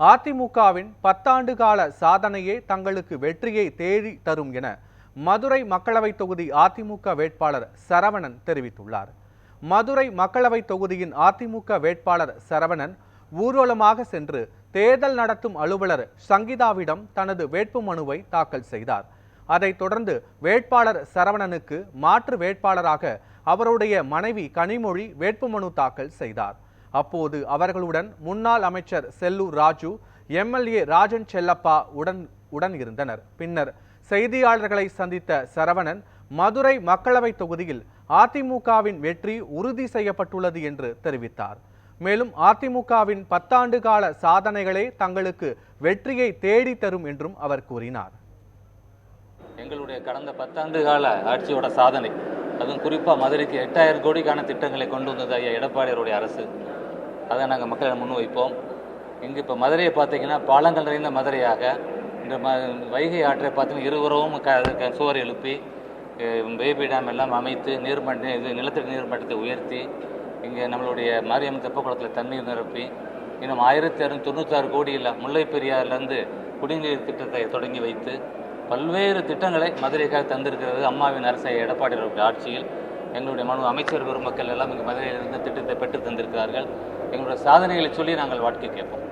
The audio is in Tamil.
அதிமுகவின் 10 ஆண்டு கால சாதனையே தங்களுக்கு வெற்றியை தேடி தரும் என மதுரை மக்களவை தொகுதி அதிமுக வேட்பாளர் சரவணன் தெரிவித்துள்ளார். மதுரை மக்களவை தொகுதியின் அதிமுக வேட்பாளர் சரவணன் ஊர்வலமாக சென்று தேர்தல் நடத்தும் அலுவலர் சங்கீதாவிடம் தனது வேட்புமனுவை தாக்கல் செய்தார். அதைத் தொடர்ந்து வேட்பாளர் சரவணனுக்கு மாற்று வேட்பாளராக அவருடைய மனைவி கனிமொழி வேட்புமனு தாக்கல் செய்தார். அப்போது அவர்களுடன் முன்னாள் அமைச்சர் செல்லூர் ராஜு, எம்எல்ஏ ராஜன் செல்லப்பா உடன் இருந்தனர். பின்னர் செய்தியாளர்களை சந்தித்த சரவணன், மதுரை மக்களவை தொகுதியில் அதிமுகவின் வெற்றி உறுதி செய்யப்பட்டுள்ளது என்று தெரிவித்தார். மேலும் அதிமுகவின் 10 ஆண்டு கால சாதனைகளே தங்களுக்கு வெற்றியை தேடி தரும் என்றும் அவர் கூறினார். எங்களுடைய கடந்த 10 ஆண்டு கால ஆட்சியோட சாதனை, அதுவும் குறிப்பாக மதுரைக்கு 8000 கோடிக்கான திட்டங்களை கொண்டு வந்தது ஐயா எடப்பாடியாருடைய அரசு. அதை நாங்கள் மக்களிடம் முன்வைப்போம். இங்கு இப்போ மதுரையை பார்த்தீங்கன்னா பாலங்கள் நிறைந்த மதுரையாக, இந்த வைகை ஆற்றை பார்த்தீங்கன்னா இருவரும் சுவர் எழுப்பி பேபி டேம் எல்லாம் அமைத்து நிலத்தடி நீர்மட்டத்தை உயர்த்தி, இங்கே நம்மளுடைய மாரியம்மன் தெப்பக்குளத்தில் தண்ணீர் நிரப்பி, இன்னும் 1696 கோடியில் முல்லை பெரியாரிலிருந்து குடிநீர் திட்டத்தை தொடங்கி வைத்து பல்வேறு திட்டங்களை மதுரைக்காக தந்திருக்கிறது அம்மாவின் அரசை எடப்பாடியாருடைய ஆட்சியில். எங்களுடைய அமைச்சர் பெருமக்கள் எல்லாம் இங்கு மதுரையிலிருந்து திட்டத்தை பெற்று தந்திருக்கிறார்கள். எங்களுடைய சாதனைகளை சொல்லி நாங்கள் வாழ்க்கை கேட்போம்.